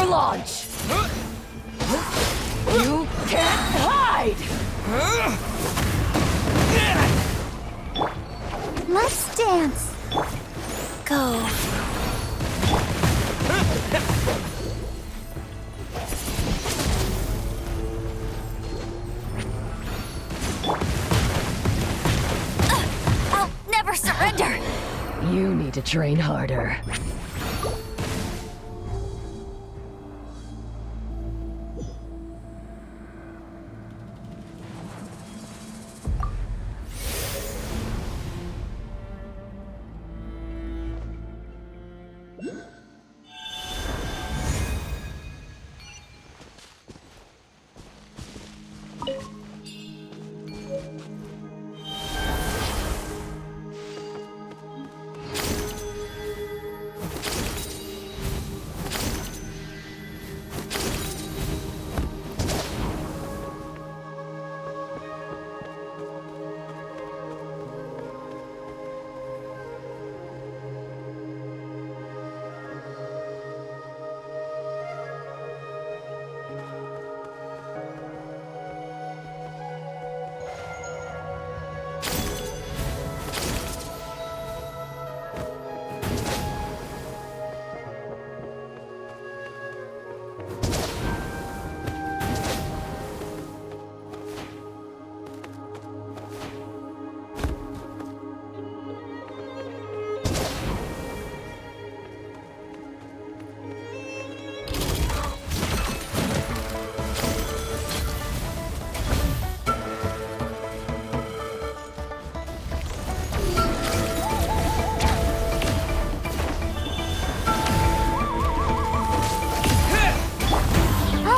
for launch! You can't hide! Let's dance. Go. I'll never surrender. You need to train harder.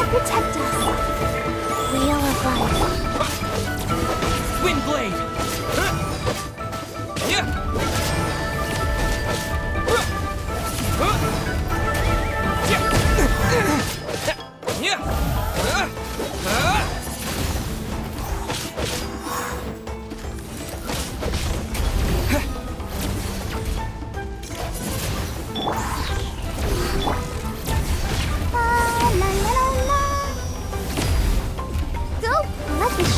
Protect us. Wheel of life. Wind blade.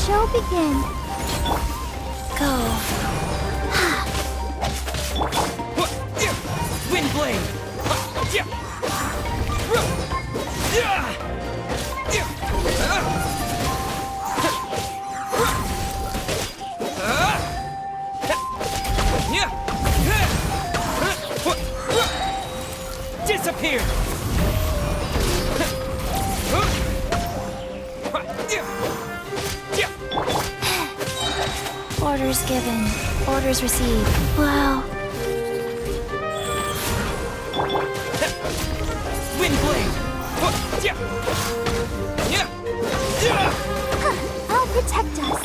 Show begin. Go. Wind blade. Disappear. Orders given. Orders received. Wow. Wind blade. I'll protect us.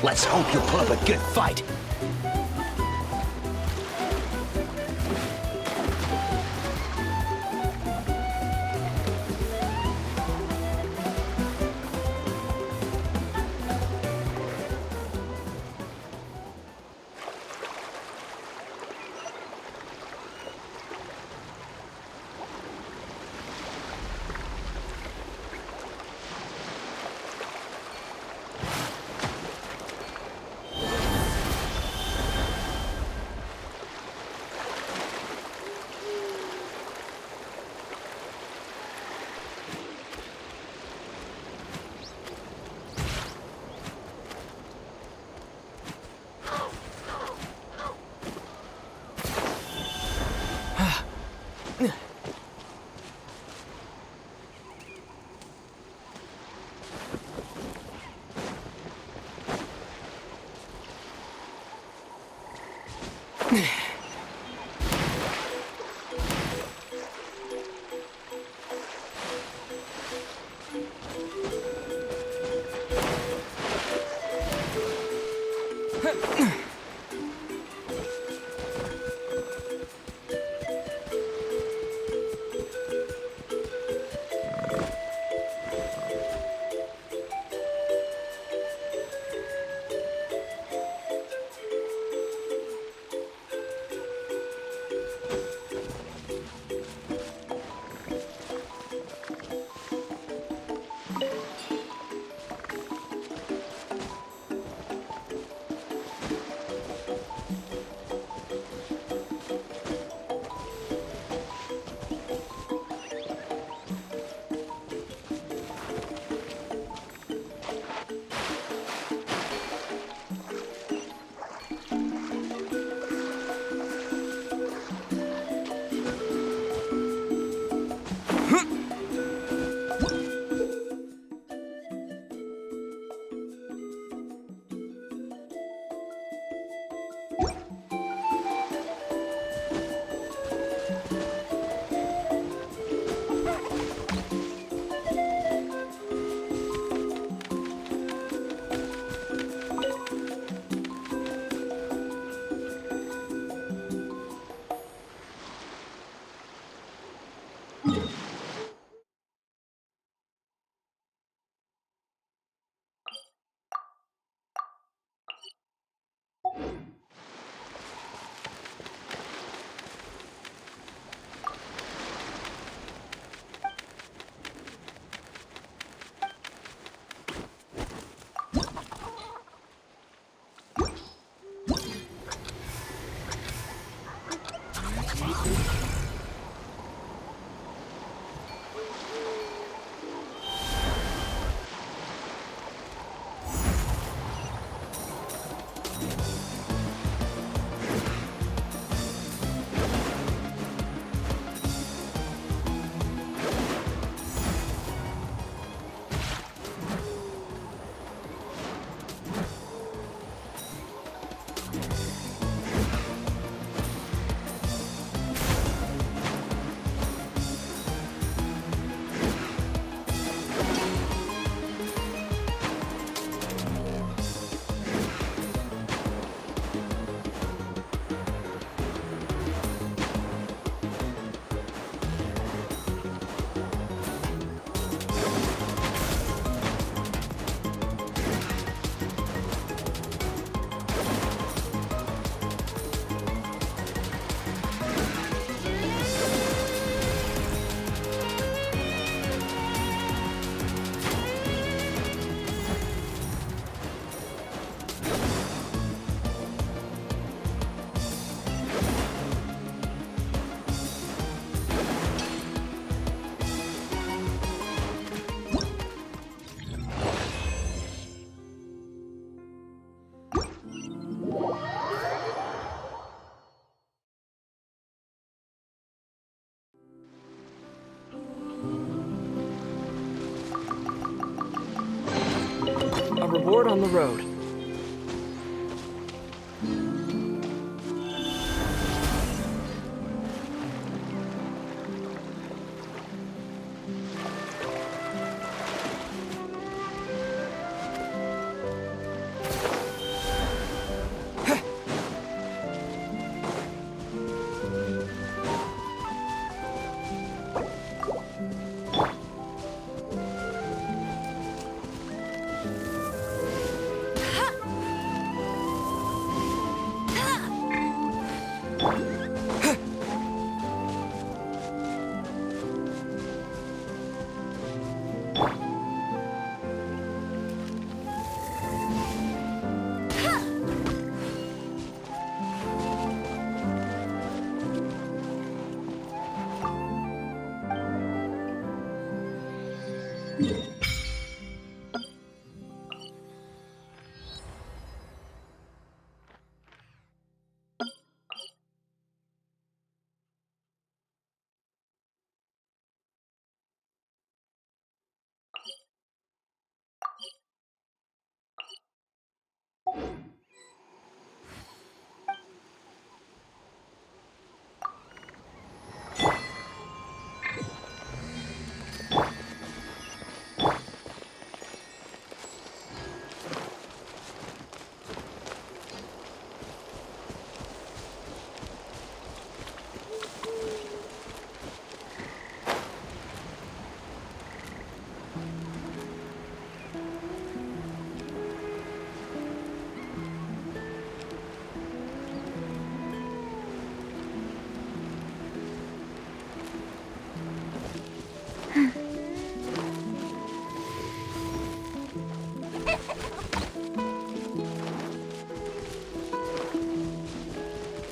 Let's hope you'll put up a good fight. A reward on the road.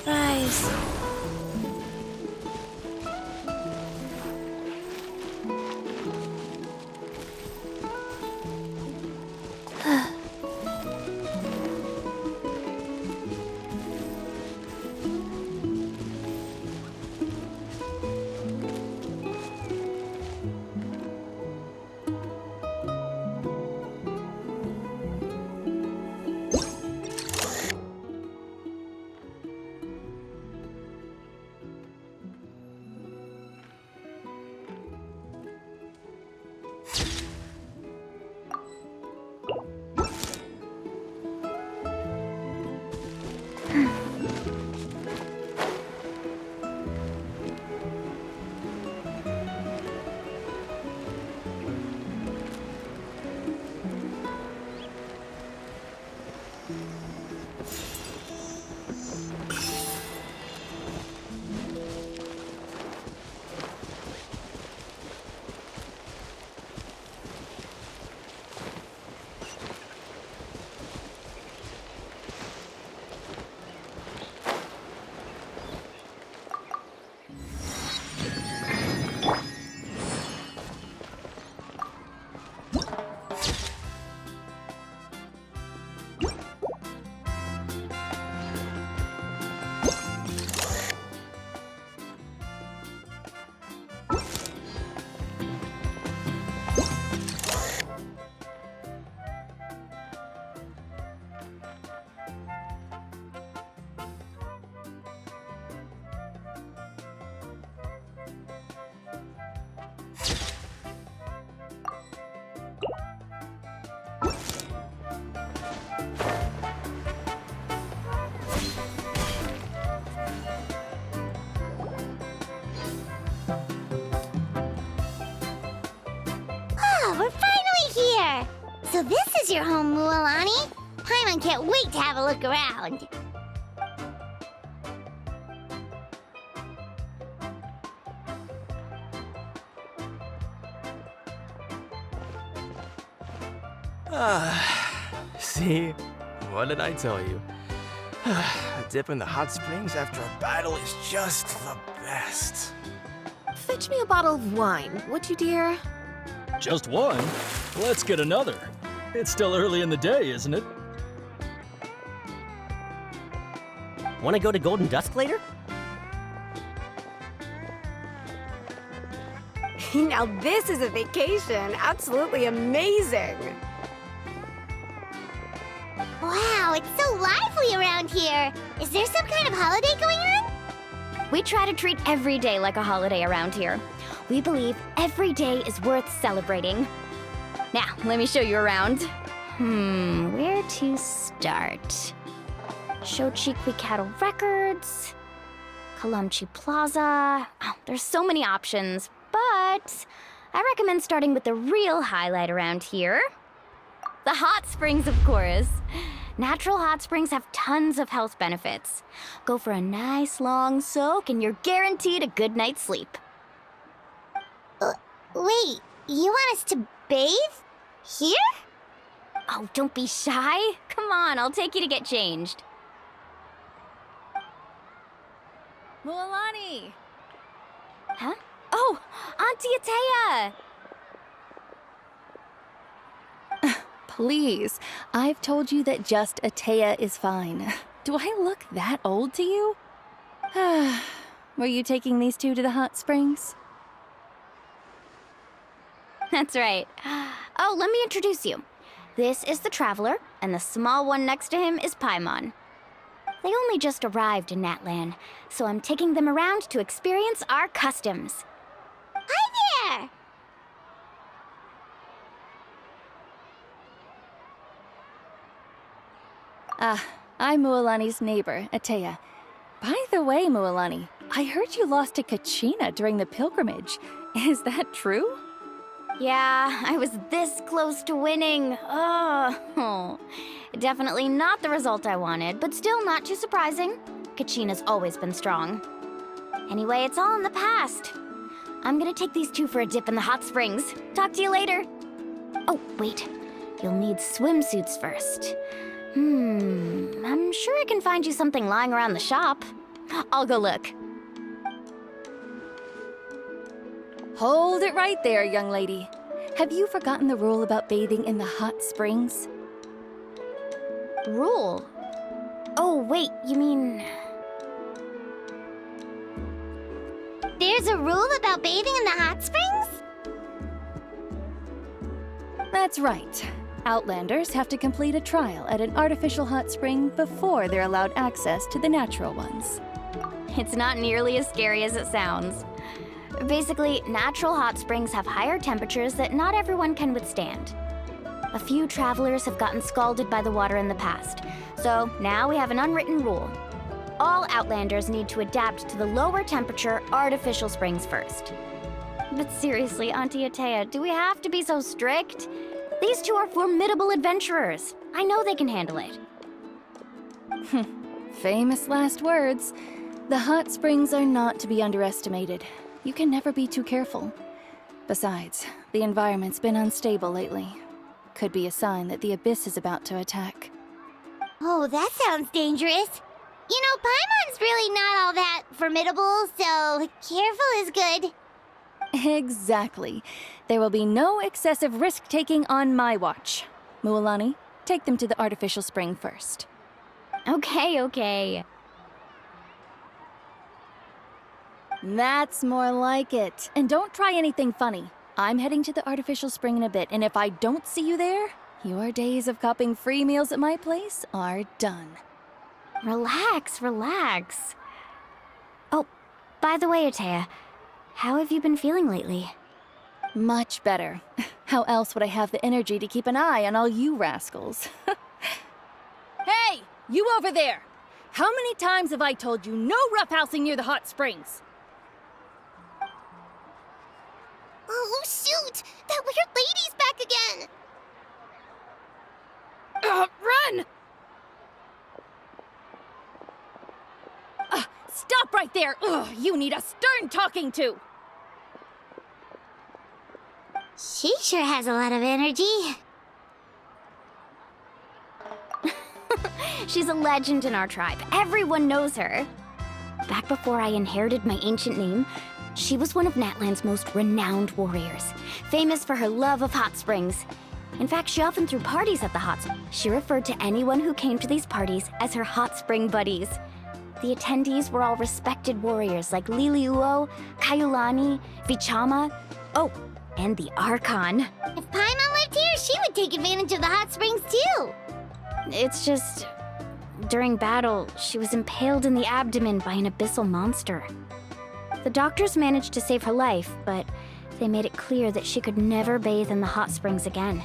Rise. Oh, we're finally here! So this is your home, Mualani? Paimon can't wait to have a look around. See? What did I tell you? A dip in the hot springs after a battle is just the best. Fetch me a bottle of wine, would you, dear? Just one? Let's get another. It's still early in the day, isn't it? Want to go to Golden Dusk later? Now this is a vacation. Absolutely amazing. Wow, it's so lively around here. Is there some kind of holiday going on? We try to treat every day like a holiday around here. We believe every day is worth celebrating. Now, let me show you around. Where to start? Shochiqui Cattle Records, Kalumchi Plaza. Oh, there's so many options, but I recommend starting with the real highlight around here. The hot springs, of course. Natural hot springs have tons of health benefits. Go for a nice long soak and you're guaranteed a good night's sleep. Wait, you want us to bathe? Here? Oh, don't be shy. Come on, I'll take you to get changed. Mualani! Huh? Oh, Auntie Atea! please. I've told you that just Atea is fine. Do I look that old to you? Were you taking these two to the hot springs? That's right. Oh, let me introduce you. This is the Traveler, and the small one next to him is Paimon. They only just arrived in Natlan, so I'm taking them around to experience our customs. Hi there! I'm Mualani's neighbor, Atea. By the way, Mualani, I heard you lost to Kachina during the pilgrimage. Is that true? Yeah, I was this close to winning. Oh, definitely not the result I wanted, but still not too surprising. Kachina's always been strong. Anyway, it's all in the past. I'm gonna take these two for a dip in the hot springs. Talk to you later. Oh, wait. You'll need swimsuits first. I'm sure I can find you something lying around the shop. I'll go look. Hold it right there, young lady. Have you forgotten the rule about bathing in the hot springs? Rule? Oh, wait, you mean... There's a rule about bathing in the hot springs? That's right. Outlanders have to complete a trial at an artificial hot spring before they're allowed access to the natural ones. It's not nearly as scary as it sounds. Basically, natural hot springs have higher temperatures that not everyone can withstand. A few travelers have gotten scalded by the water in the past, so now we have an unwritten rule. All Outlanders need to adapt to the lower temperature artificial springs first. But seriously, Auntie Atea, do we have to be so strict? These two are formidable adventurers. I know they can handle it. Famous last words. The hot springs are not to be underestimated. You can never be too careful. Besides, the environment's been unstable lately. Could be a sign that the abyss is about to attack. Oh, that sounds dangerous. You know, Paimon's really not all that formidable, so careful is good. Exactly. There will be no excessive risk-taking on my watch. Mualani, take them to the artificial spring first. Okay. That's more like it. And don't try anything funny. I'm heading to the artificial spring in a bit, and if I don't see you there, your days of copping free meals at my place are done. Relax. Oh, by the way, Atea, how have you been feeling lately? Much better. How else would I have the energy to keep an eye on all you rascals? Hey! You over there! How many times have I told you no roughhousing near the hot springs? Oh, shoot! That weird lady's back again! Run! Stop right there! Ugh, you need a stern talking to! She sure has a lot of energy. She's a legend in our tribe. Everyone knows her. Back before I inherited my ancient name, she was one of Natlan's most renowned warriors, famous for her love of hot springs. In fact, she often threw parties at the hot springs. She referred to anyone who came to these parties as her hot spring buddies. The attendees were all respected warriors like Liliuo, Kaiulani, Vichama, and the Archon. If Paimon lived here, she would take advantage of the hot springs too. It's just... during battle, she was impaled in the abdomen by an abyssal monster. The doctors managed to save her life, but they made it clear that she could never bathe in the hot springs again.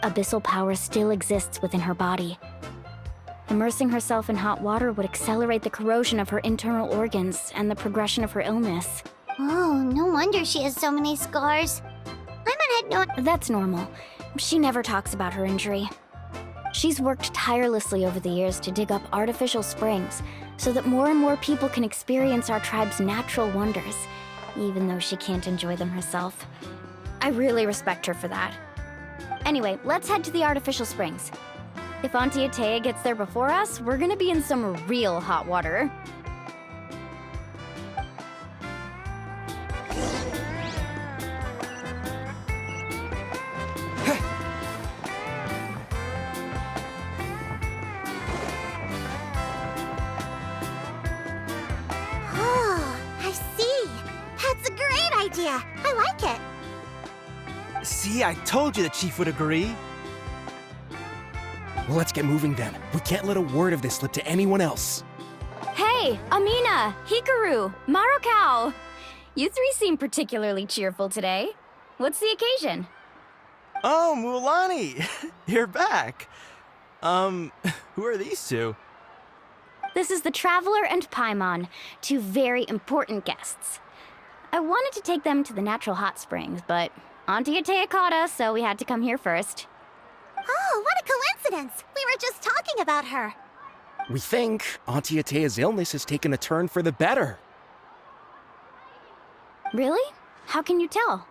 Abyssal power still exists within her body. Immersing herself in hot water would accelerate the corrosion of her internal organs and the progression of her illness. Oh, no wonder she has so many scars. Paimon had no... That's normal. She never talks about her injury. She's worked tirelessly over the years to dig up artificial springs so that more and more people can experience our tribe's natural wonders, even though she can't enjoy them herself. I really respect her for that. Anyway, let's head to the artificial springs. If Auntie Atea gets there before us, we're gonna be in some real hot water. See, I told you the chief would agree. Well, let's get moving then. We can't let a word of this slip to anyone else. Hey, Amina, Hikaru, Marukau. You three seem particularly cheerful today. What's the occasion? Oh, Mulani, you're back. Who are these two? This is the Traveler and Paimon, two very important guests. I wanted to take them to the natural hot springs, but Auntie Atea caught us, so we had to come here first. Oh, what a coincidence! We were just talking about her. We think Auntie Atea's illness has taken a turn for the better. Really? How can you tell?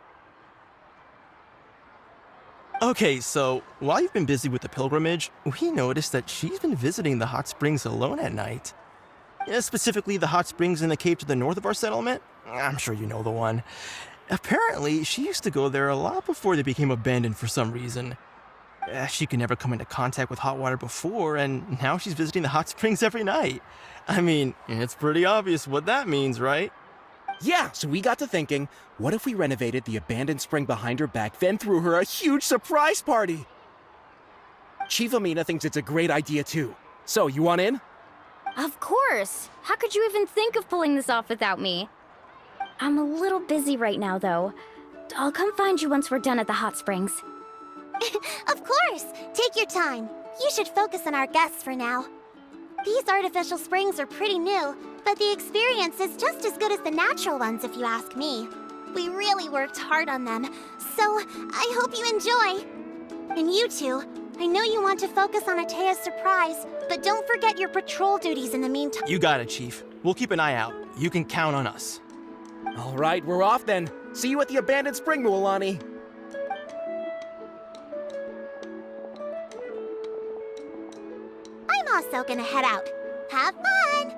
Okay, so while you've been busy with the pilgrimage, we noticed that she's been visiting the hot springs alone at night. Specifically, the hot springs in the cave to the north of our settlement. I'm sure you know the one. Apparently, she used to go there a lot before they became abandoned for some reason. She could never come into contact with hot water before, and now she's visiting the hot springs every night. I mean, it's pretty obvious what that means, right? Yeah, so we got to thinking, what if we renovated the abandoned spring behind her back, then threw her a huge surprise party? Chief Amina thinks it's a great idea too. So, you want in? Of course! How could you even think of pulling this off without me? I'm a little busy right now, though. I'll come find you once we're done at the hot springs. Of course! Take your time. You should focus on our guests for now. These artificial springs are pretty new, but the experience is just as good as the natural ones if you ask me. We really worked hard on them, so I hope you enjoy. And you two, I know you want to focus on Atea's surprise, but don't forget your patrol duties in the meantime. You got it, Chief. We'll keep an eye out. You can count on us. All right, we're off then. See you at the abandoned spring, Mualani. I'm also gonna head out. Have fun!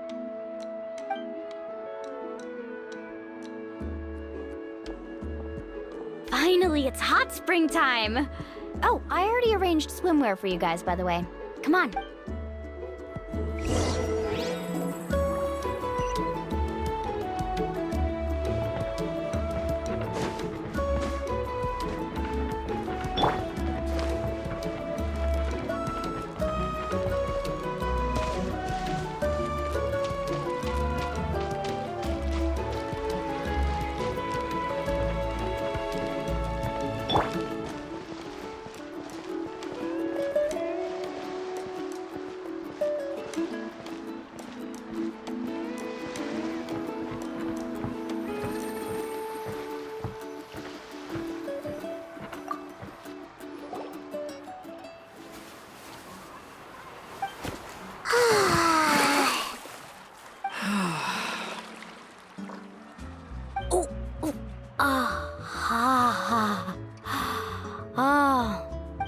Finally, it's hot spring time! Oh, I already arranged swimwear for you guys, by the way. Come on.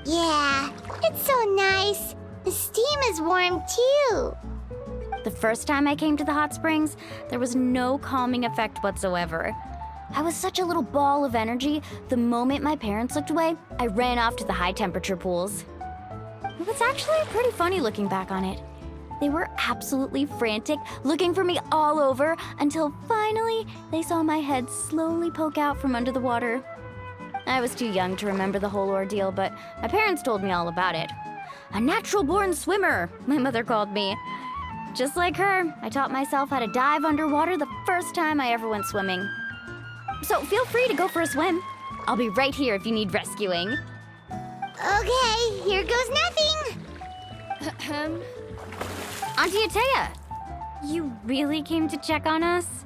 Yeah, it's so nice. The steam is warm too. The first time I came to the hot springs, there was no calming effect whatsoever. I was such a little ball of energy, the moment my parents looked away, I ran off to the high temperature pools. It was actually pretty funny looking back on it. They were absolutely frantic, looking for me all over, until finally they saw my head slowly poke out from under the water. I was too young to remember the whole ordeal, but my parents told me all about it. A natural-born swimmer, my mother called me. Just like her, I taught myself how to dive underwater the first time I ever went swimming. So feel free to go for a swim. I'll be right here if you need rescuing. Okay, here goes nothing. Auntie Atea, you really came to check on us?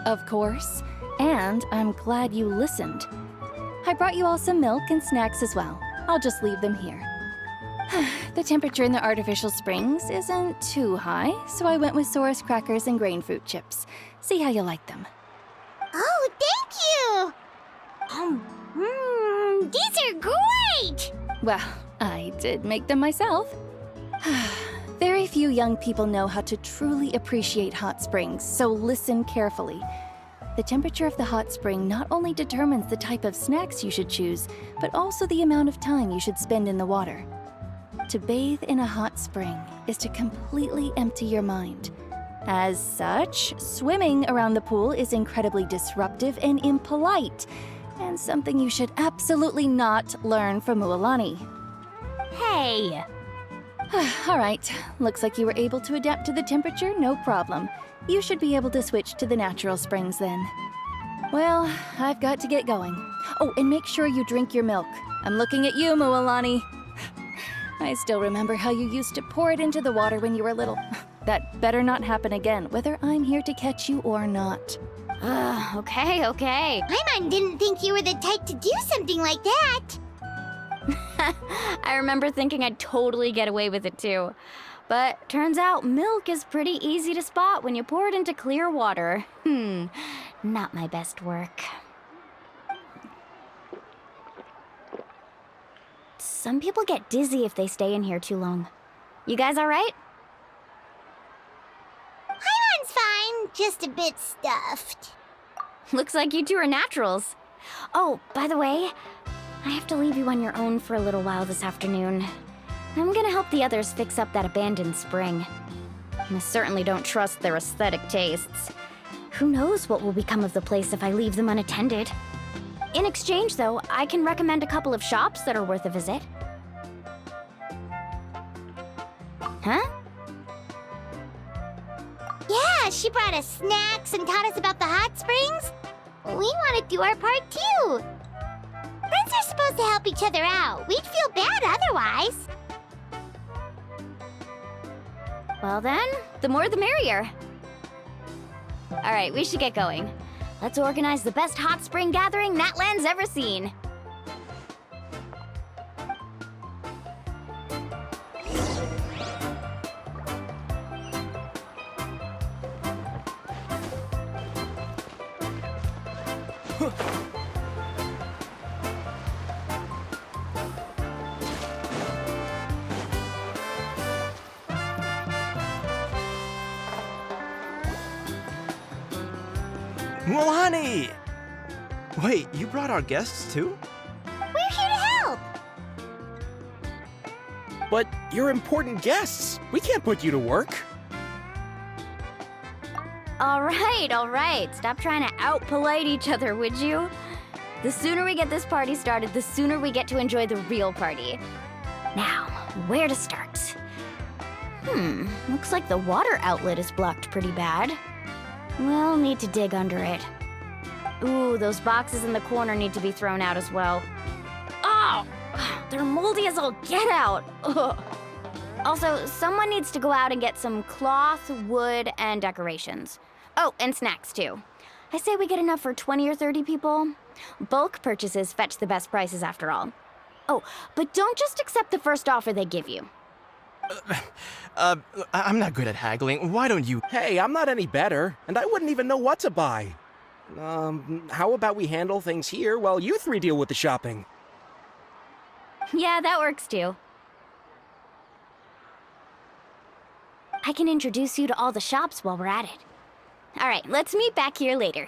Of course. And I'm glad you listened. I brought you all some milk and snacks as well. I'll just leave them here. The temperature in the artificial springs isn't too high, so I went with Saurus crackers and grain fruit chips. See how you like them. Oh, thank you! These are great! Well, I did make them myself. Very few young people know how to truly appreciate hot springs, so listen carefully. The temperature of the hot spring not only determines the type of snacks you should choose, but also the amount of time you should spend in the water. To bathe in a hot spring is to completely empty your mind. As such, swimming around the pool is incredibly disruptive and impolite. and something you should absolutely not learn from Mualani. Hey! All right, looks like you were able to adapt to the temperature, no problem. You should be able to switch to the natural springs then. Well, I've got to get going. Oh, and make sure you drink your milk. I'm looking at you, Mualani. I still remember how you used to pour it into the water when you were little. That better not happen again, whether I'm here to catch you or not. Okay. Paimon didn't think you were the type to do something like that. I remember thinking I'd totally get away with it too. But turns out milk is pretty easy to spot when you pour it into clear water. Not my best work. Some people get dizzy if they stay in here too long. You guys all right? Paimon's fine, just a bit stuffed. Looks like you two are naturals. Oh, by the way, I have to leave you on your own for a little while this afternoon. I'm gonna help the others fix up that abandoned spring. I certainly don't trust their aesthetic tastes. Who knows what will become of the place if I leave them unattended? In exchange, though, I can recommend a couple of shops that are worth a visit. Huh? Yeah, she brought us snacks and taught us about the hot springs. We want to do our part too. Friends are supposed to help each other out. We'd feel bad otherwise. Well then, the more the merrier. All right, we should get going. Let's organize the best hot spring gathering Natlan's ever seen. Mualani! Wait, you brought our guests too? We're here to help. But you're important guests. We can't put you to work. All right. Stop trying to out-polite each other, would you? The sooner we get this party started, the sooner we get to enjoy the real party. Now, where to start? Looks like the water outlet is blocked pretty bad. We'll need to dig under it. Ooh, those boxes in the corner need to be thrown out as well. Oh! They're moldy as all get out! Ugh. Also, someone needs to go out and get some cloth, wood, and decorations. Oh, and snacks too. I say we get enough for 20 or 30 people. Bulk purchases fetch the best prices after all. Oh, but don't just accept the first offer they give you. I'm not good at haggling. Why don't you? Hey, I'm not any better, and I wouldn't even know what to buy. How about we handle things here while you three deal with the shopping? Yeah, that works too. I can introduce you to all the shops while we're at it. All right, let's meet back here later.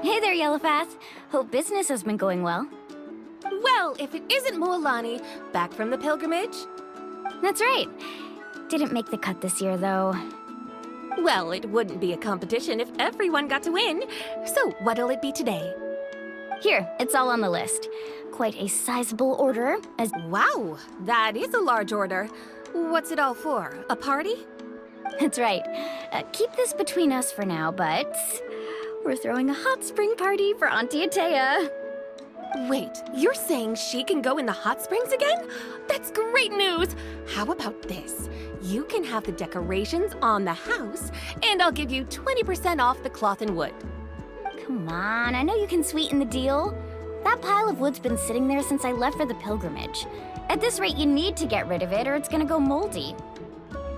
Hey there, Yellowfast. Hope business has been going well. Well, if it isn't Mualani, back from the pilgrimage? That's right. Didn't make the cut this year, though. Well, it wouldn't be a competition if everyone got to win. So, what'll it be today? Here, it's all on the list. Quite a sizable order, as... Wow, that is a large order. What's it all for? A party? That's right. Keep this between us for now, but... we're throwing a hot spring party for Auntie Atea. Wait, you're saying she can go in the hot springs again? That's great news! How about this? You can have the decorations on the house, and I'll give you 20% off the cloth and wood. Come on, I know you can sweeten the deal. That pile of wood's been sitting there since I left for the pilgrimage. At this rate, you need to get rid of it or it's gonna go moldy.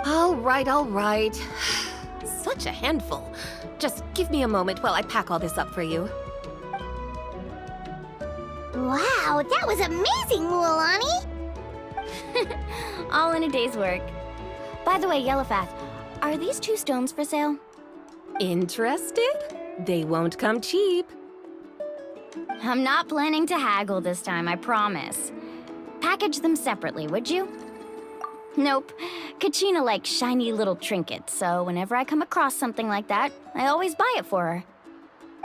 All right. Such a handful. Just give me a moment while I pack all this up for you. Wow, that was amazing, Mualani! All in a day's work. By the way, Yellowfath, are these 2 stones for sale? Interested? They won't come cheap. I'm not planning to haggle this time, I promise. Package them separately, would you? Nope. Kachina likes shiny little trinkets, so whenever I come across something like that, I always buy it for her.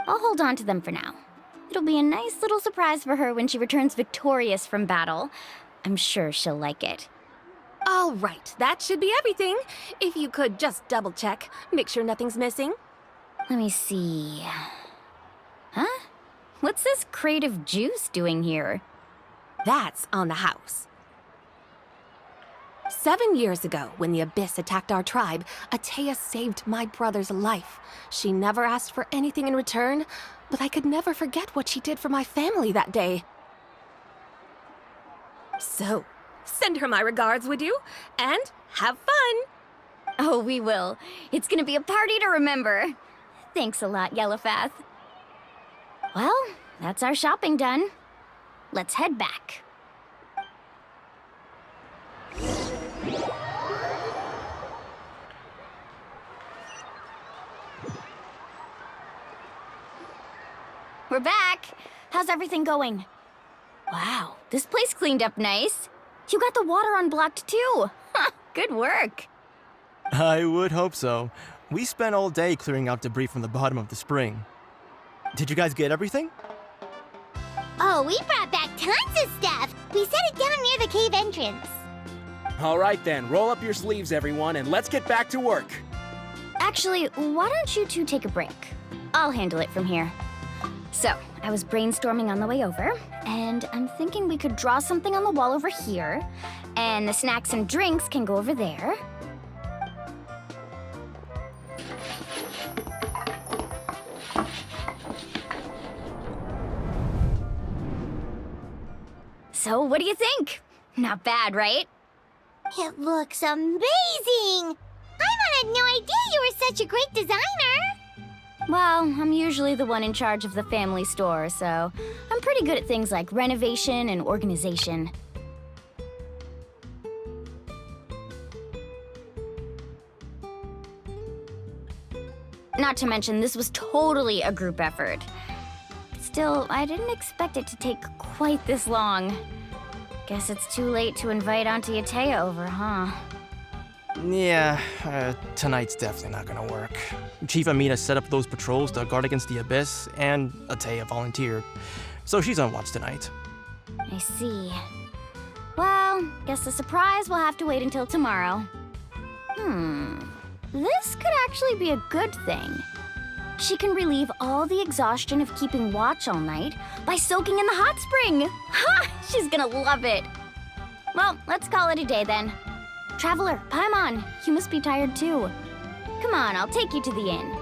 I'll hold on to them for now. It'll be a nice little surprise for her when she returns victorious from battle. I'm sure she'll like it. All right, that should be everything. If you could just double check, make sure nothing's missing. Let me see. Huh? What's this crate of juice doing here? That's on the house. 7 years ago, when the Abyss attacked our tribe, Atea saved my brother's life. She never asked for anything in return, but I could never forget what she did for my family that day. So, send her my regards, would you? And have fun! Oh, we will. It's gonna be a party to remember. Thanks a lot, Yellowfath. Well, that's our shopping done. Let's head back. We're back. How's everything going? Wow, this place cleaned up nice. You got the water unblocked too. Good work. I would hope so. We spent all day clearing out debris from the bottom of the spring. Did you guys get everything? Oh, we brought back tons of stuff! We set it down near the cave entrance. All right then, roll up your sleeves, everyone, and let's get back to work. Actually, why don't you two take a break? I'll handle it from here. So, I was brainstorming on the way over, and I'm thinking we could draw something on the wall over here, and the snacks and drinks can go over there. So, what do you think? Not bad, right? It looks amazing! Paimon had no idea you were such a great designer! Well, I'm usually the one in charge of the family store, so I'm pretty good at things like renovation and organization. Not to mention, this was totally a group effort. Still, I didn't expect it to take quite this long. Guess it's too late to invite Auntie Atea over, huh? Yeah, tonight's definitely not gonna work. Chief Amina set up those patrols to guard against the Abyss, and Atea volunteered. So she's on watch tonight. I see. Well, guess the surprise will have to wait until tomorrow. This could actually be a good thing. She can relieve all the exhaustion of keeping watch all night by soaking in the hot spring. Ha! She's gonna love it. Well, let's call it a day then. Traveler, Paimon, you must be tired too. Come on, I'll take you to the inn.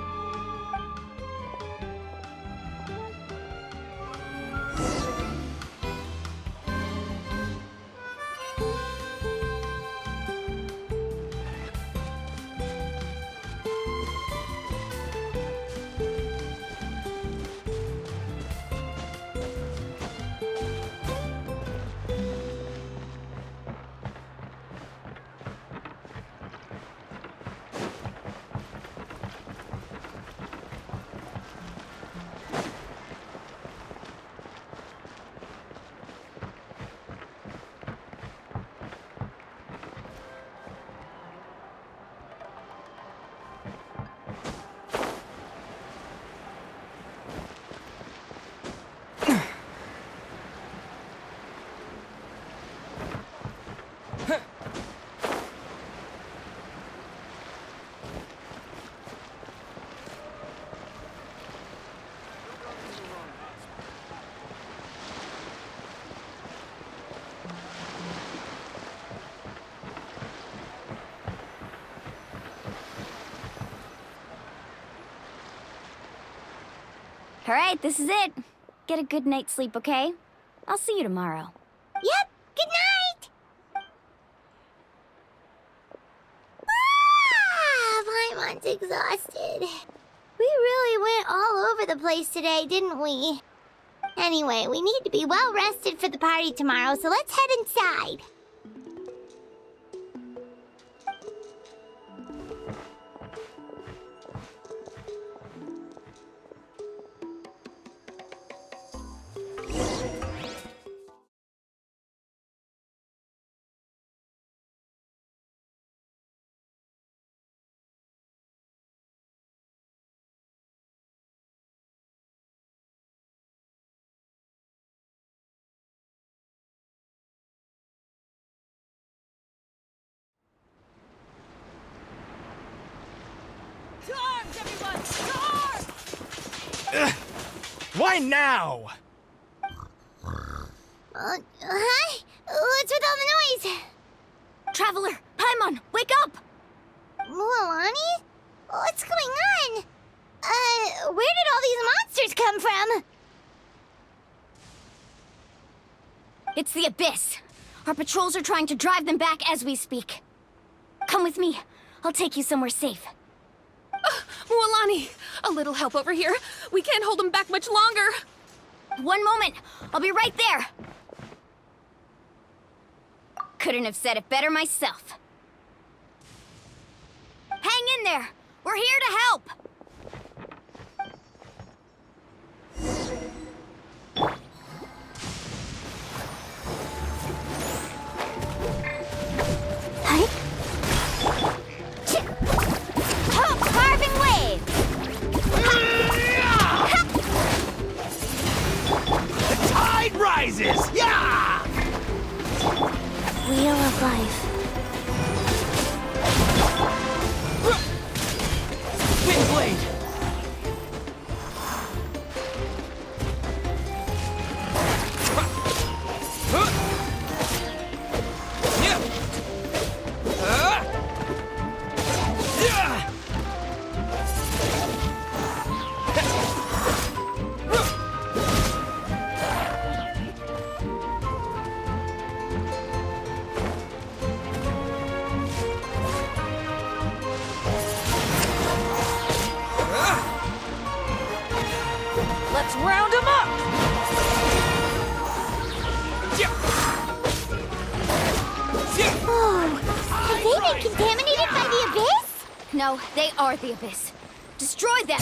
All right, this is it. Get a good night's sleep, okay? I'll see you tomorrow. Yep, good night! Paimon's exhausted. We really went all over the place today, didn't we? Anyway, we need to be well rested for the party tomorrow, so let's head inside. Why now? Hi? What's with all the noise? Traveler, Paimon, wake up! Mualani? What's going on? Where did all these monsters come from? It's the Abyss. Our patrols are trying to drive them back as we speak. Come with me. I'll take you somewhere safe. Mualani, a little help over here. We can't hold them back much longer. One moment. I'll be right there. Couldn't have said it better myself. Hang in there. We're here to help. Carving wave. The tide rises! Yeah! Wheel of life. Windblade! Let's round him up! Oh, have they been contaminated by the Abyss? No, they are the Abyss. Destroy them!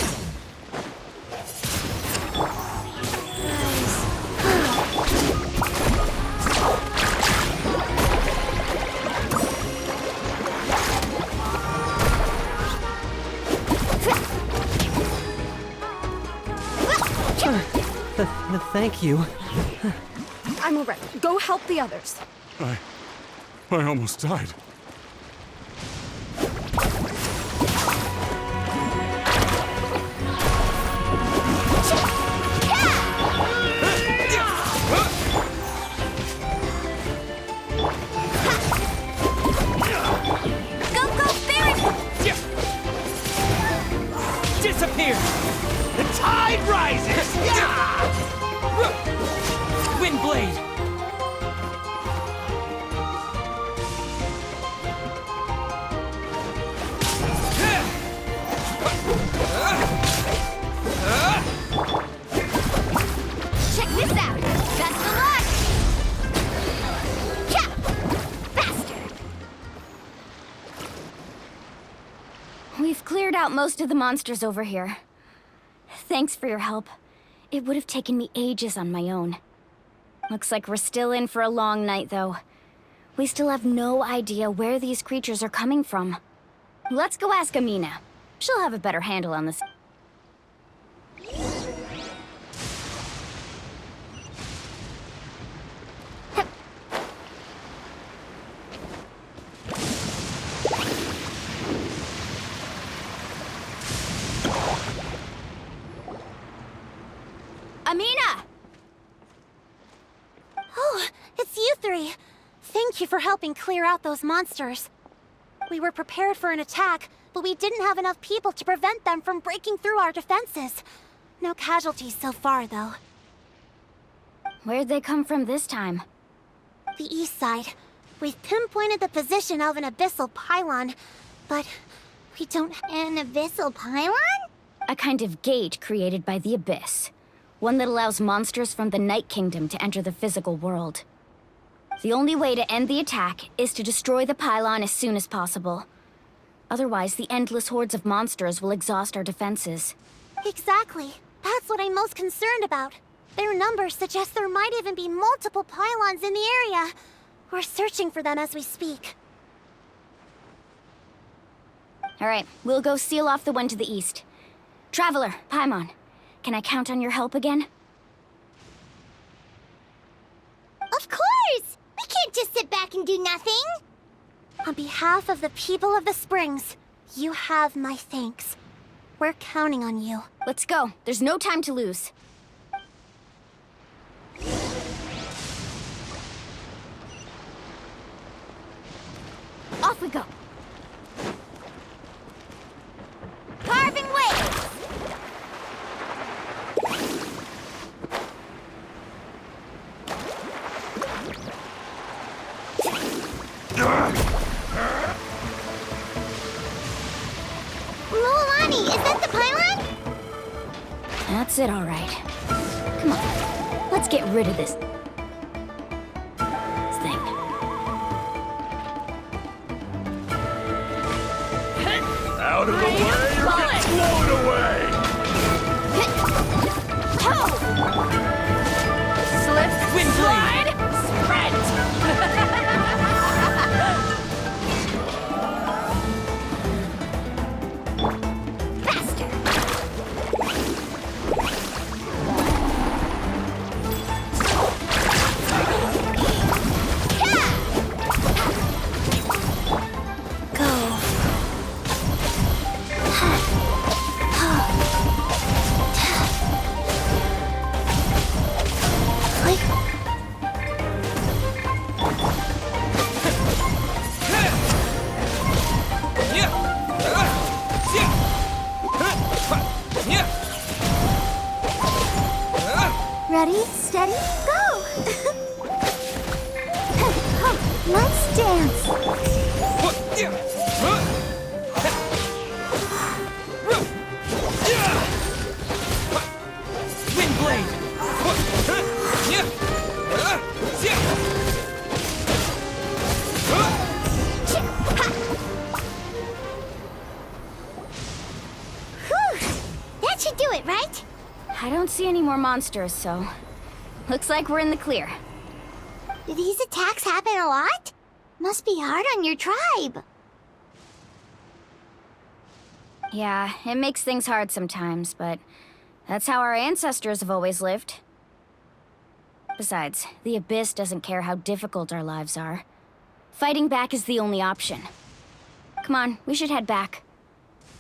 Thank you. I'm all right. Go help the others. I almost died. Go, barefoot! Disappear! The tide rises! Yeah! Windblade! Check this out! Best of luck! Yeah! Bastard! We've cleared out most of the monsters over here. Thanks for your help. It would have taken me ages on my own. Looks like we're still in for a long night, though. We still have no idea where these creatures are coming from. Let's go ask Amina. She'll have a better handle on this. Amina! Oh, it's you three. Thank you for helping clear out those monsters. We were prepared for an attack, but we didn't have enough people to prevent them from breaking through our defenses. No casualties so far, though. Where'd they come from this time? The east side. We've pinpointed the position of an abyssal pylon, but we don't... An abyssal pylon? A kind of gate created by the Abyss. One that allows monsters from the Night Kingdom to enter the physical world. The only way to end the attack is to destroy the pylon as soon as possible. Otherwise, the endless hordes of monsters will exhaust our defenses. Exactly. That's what I'm most concerned about. Their numbers suggest there might even be multiple pylons in the area. We're searching for them as we speak. Alright, we'll go seal off the one to the east. Traveler, Paimon, can I count on your help again? Of course! We can't just sit back and do nothing! On behalf of the people of the Springs, you have my thanks. We're counting on you. Let's go. There's no time to lose. Off we go. Carving waves! Mualani, is that the pylon? That's it, all right. Come on, let's get rid of this thing. Out of the way or get blown away! Slip, slide, sprint! Faster! Ready, steady, go! Let's dance! That should do it, right? I don't see any more monsters, so... Looks like we're in the clear. Do these attacks happen a lot? Must be hard on your tribe. Yeah, it makes things hard sometimes, but... that's how our ancestors have always lived. Besides, the Abyss doesn't care how difficult our lives are. Fighting back is the only option. Come on, we should head back.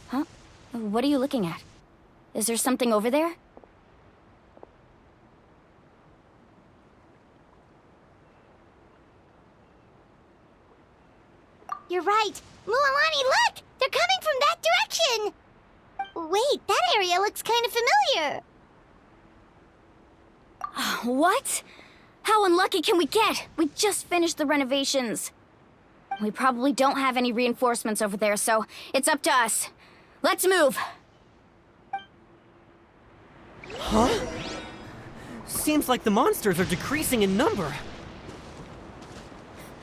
Huh? What are you looking at? Is there something over there? You're right. Mualani, look! They're coming from that direction! Wait, that area looks kind of familiar. What? How unlucky can we get? We just finished the renovations. We probably don't have any reinforcements over there, so it's up to us. Let's move! Huh? Seems like the monsters are decreasing in number.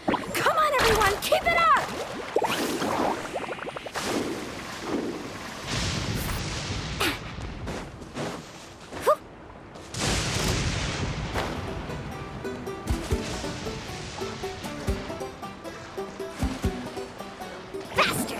Come on, everyone! Keep it up! Faster!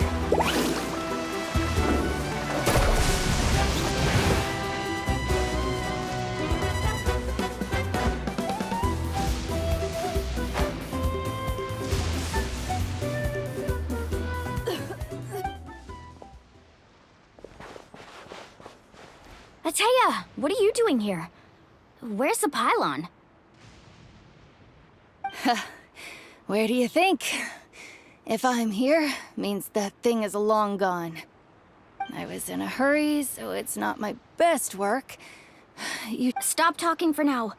Ateya, what are you doing here? Where's the pylon? Where do you think? If I'm here, means that thing is long gone. I was in a hurry, so it's not my best work. You Stop talking for now.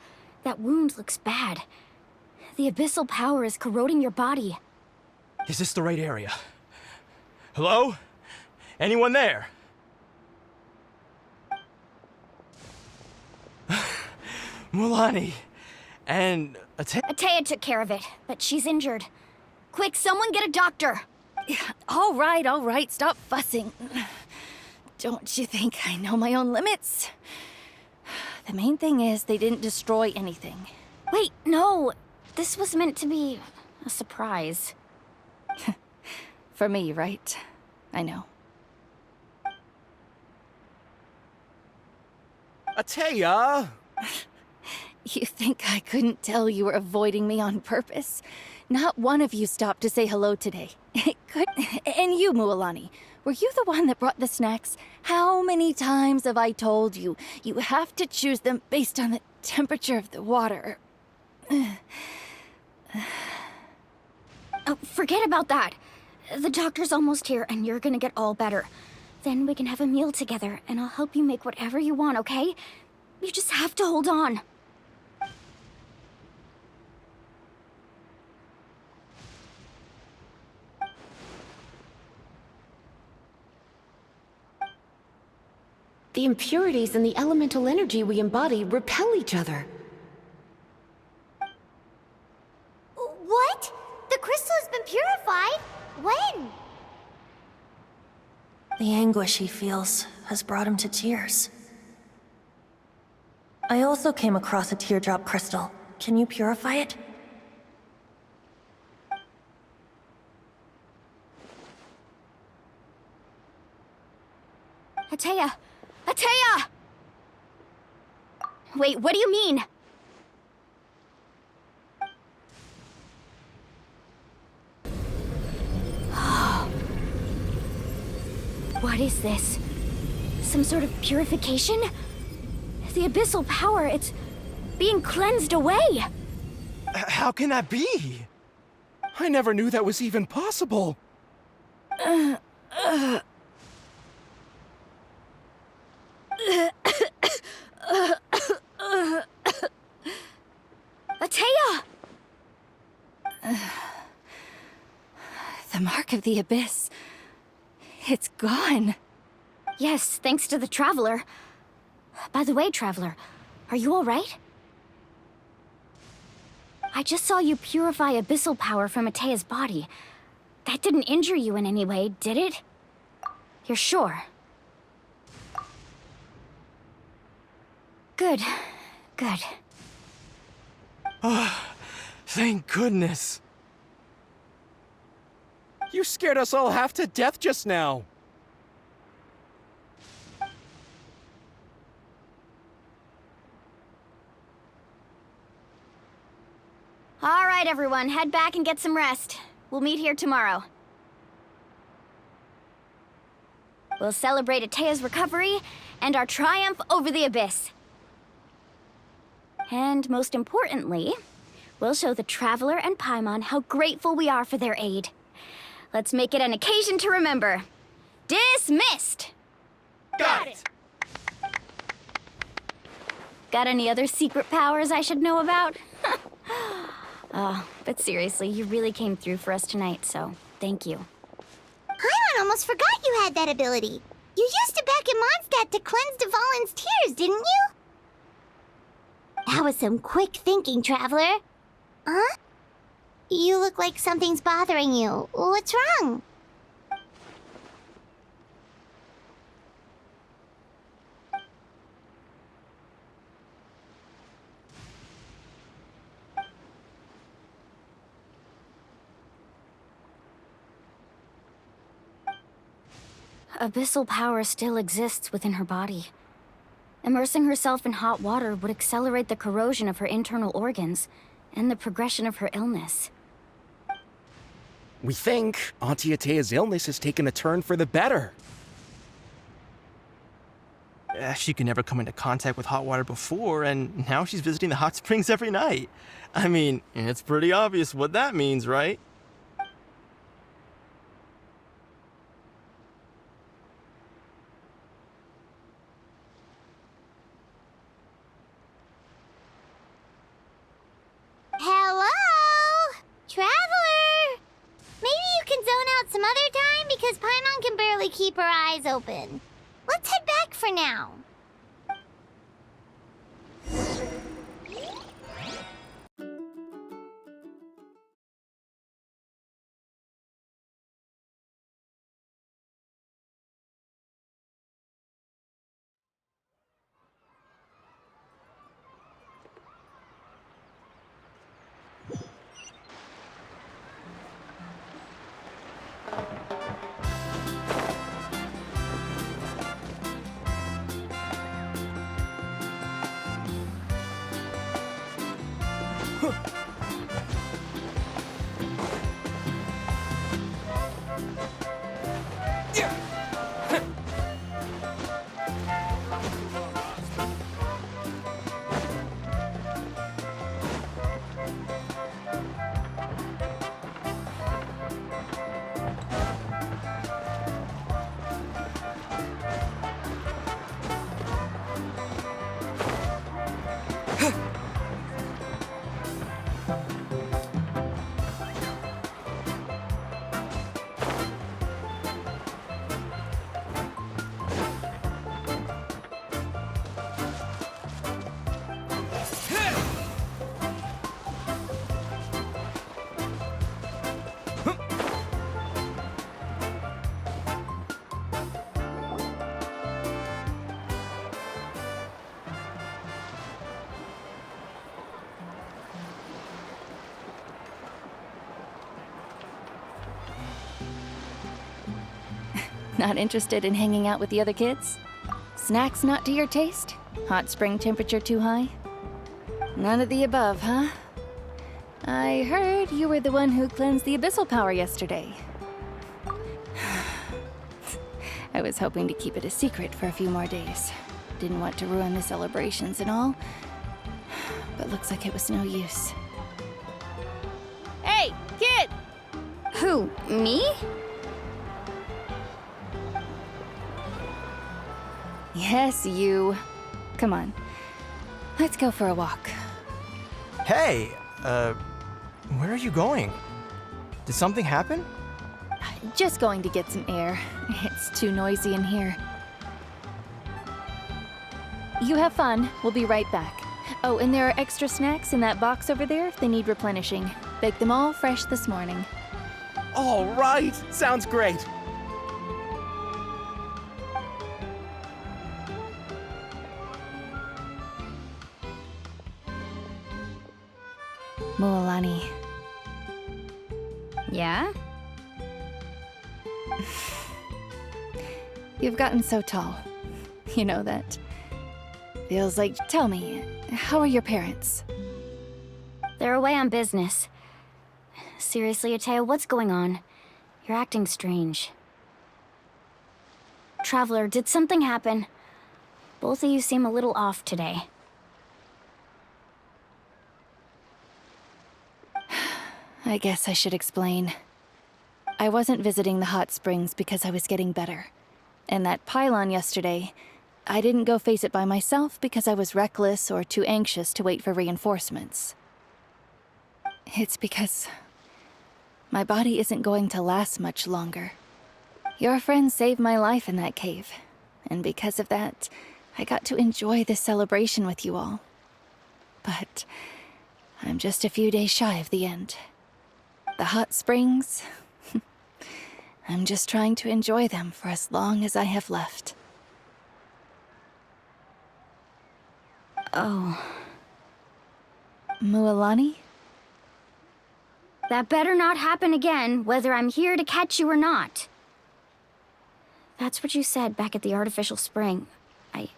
That wound looks bad. The abyssal power is corroding your body. Is this the right area? Hello? Anyone there? Mulani. And Atea took care of it, but she's injured. Quick, someone get a doctor! All right, stop fussing. Don't you think I know my own limits? The main thing is they didn't destroy anything. Wait, no. This was meant to be a surprise. For me, right? I know. Atea! You think I couldn't tell you were avoiding me on purpose? Not one of you stopped to say hello today. It could. And you, Mualani, were you the one that brought the snacks? How many times have I told you, you have to choose them based on the temperature of the water? Oh, forget about that. The doctor's almost here, and you're gonna get all better. Then we can have a meal together, and I'll help you make whatever you want, okay? You just have to hold on. The impurities and the elemental energy we embody repel each other. What? The crystal has been purified? When? The anguish he feels has brought him to tears. I also came across a teardrop crystal. Can you purify it? Atea! Atea! Wait, what do you mean? What is this? Some sort of purification? The abyssal power, it's being cleansed away! How can that be? I never knew that was even possible. Atea! The mark of the abyss. It's gone. Yes, thanks to the Traveler. By the way, Traveler, are you alright? I just saw you purify abyssal power from Atea's body. That didn't injure you in any way, did it? You're sure? Good. Good. Thank goodness. You scared us all half to death just now. All right, everyone, head back and get some rest. We'll meet here tomorrow. We'll celebrate Atea's recovery and our triumph over the abyss. And most importantly, we'll show the Traveler and Paimon how grateful we are for their aid. Let's make it an occasion to remember. Dismissed! Got it! Got any other secret powers I should know about? Oh, but seriously, you really came through for us tonight, so thank you. Paimon almost forgot you had that ability. You used it back in Mondstadt to cleanse Devalin's tears, didn't you? That was some quick thinking, Traveler. Huh? You look like something's bothering you. What's wrong? Abyssal power still exists within her body. Immersing herself in hot water would accelerate the corrosion of her internal organs and the progression of her illness. We think Auntie Atea's illness has taken a turn for the better. She could never come into contact with hot water before, and now she's visiting the hot springs every night. I mean, it's pretty obvious what that means, right? because Paimon can barely keep her eyes open. Let's head back for now. Not interested in hanging out with the other kids? Snacks not to your taste? Hot spring temperature too high? None of the above, huh? I heard you were the one who cleansed the abyssal power yesterday. I was hoping to keep it a secret for a few more days. Didn't want to ruin the celebrations and all, but looks like it was no use. Hey, kid! Who, me? Yes, you. Come on. Let's go for a walk. Hey, where are you going? Did something happen? Just going to get some air. It's too noisy in here. You have fun. We'll be right back. Oh, and there are extra snacks in that box over there if they need replenishing. Baked them all fresh this morning. All right, sounds great. Mualani. Yeah? You've gotten so tall. You know that. Feels like... Tell me, how are your parents? They're away on business. Seriously, Ateo, what's going on? You're acting strange. Traveler, did something happen? Both of you seem a little off today. I guess I should explain. I wasn't visiting the hot springs because I was getting better. And that pylon yesterday, I didn't go face it by myself because I was reckless or too anxious to wait for reinforcements. It's because my body isn't going to last much longer. Your friend saved my life in that cave, and because of that, I got to enjoy this celebration with you all. But I'm just a few days shy of the end. The hot springs, I'm just trying to enjoy them for as long as I have left. Oh. Mualani? That better not happen again, whether I'm here to catch you or not. That's what you said back at the artificial spring. I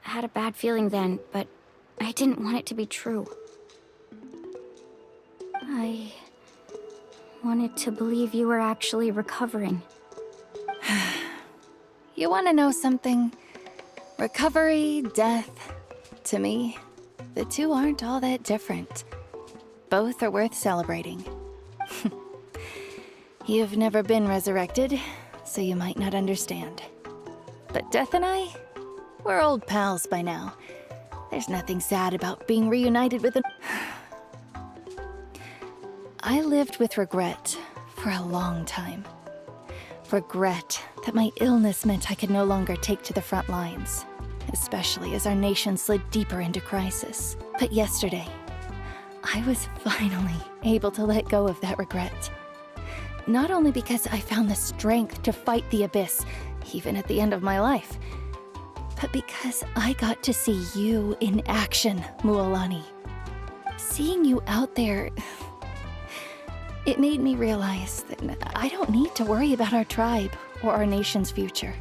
had a bad feeling then, but I didn't want it to be true. I wanted to believe you were actually recovering. You want to know something? Recovery, death, to me, the two aren't all that different. Both are worth celebrating. You've never been resurrected, so you might not understand. But Death and I, we're old pals by now. There's nothing sad about being reunited with I lived with regret for a long time. regret that my illness meant I could no longer take to the front lines, especially as our nation slid deeper into crisis. But yesterday, I was finally able to let go of that regret. Not only because I found the strength to fight the abyss, even at the end of my life, but because I got to see you in action, Mualani. Seeing you out there, it made me realize that I don't need to worry about our tribe or our nation's future.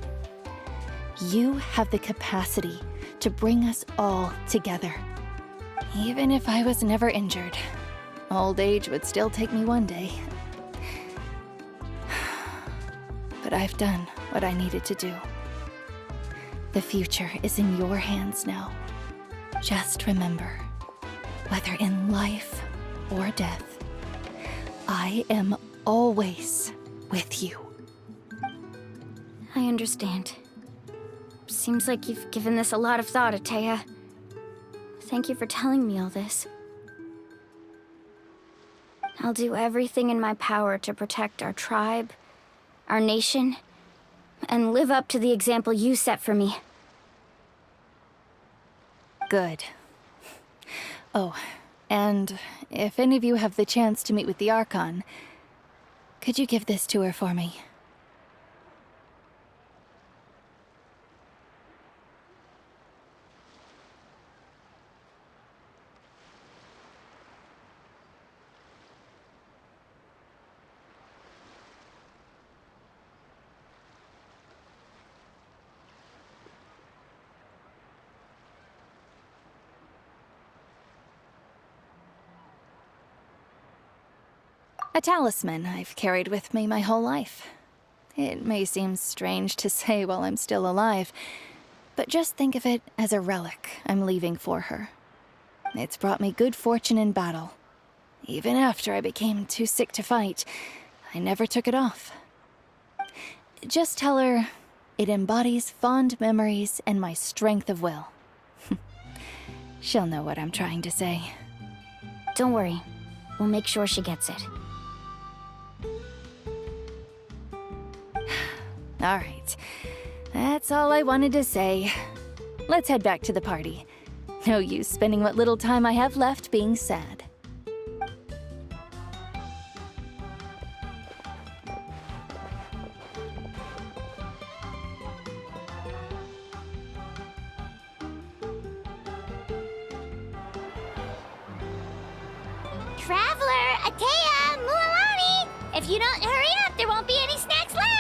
You have the capacity to bring us all together. Even if I was never injured, old age would still take me one day. But I've done what I needed to do. The future is in your hands now. Just remember, whether in life or death, I am always with you. I understand. Seems like you've given this a lot of thought, Atea. Thank you for telling me all this. I'll do everything in my power to protect our tribe, our nation, and live up to the example you set for me. Good. Oh, and if any of you have the chance to meet with the Archon, could you give this to her for me? A talisman I've carried with me my whole life. It may seem strange to say while I'm still alive, but just think of it as a relic I'm leaving for her. It's brought me good fortune in battle. Even after I became too sick to fight, I never took it off. Just tell her it embodies fond memories and my strength of will. She'll know what I'm trying to say. Don't worry. We'll make sure she gets it. All right. That's all I wanted to say. Let's head back to the party. No use spending what little time I have left being sad. Traveler, Atea, Mualani! If you don't hurry up, there won't be any snacks left!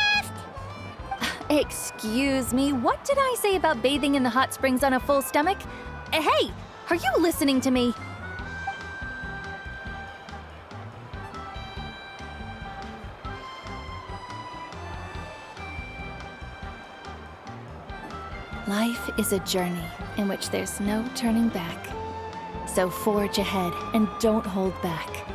Excuse me, what did I say about bathing in the hot springs on a full stomach? Hey, are you listening to me? Life is a journey in which there's no turning back. So forge ahead and don't hold back.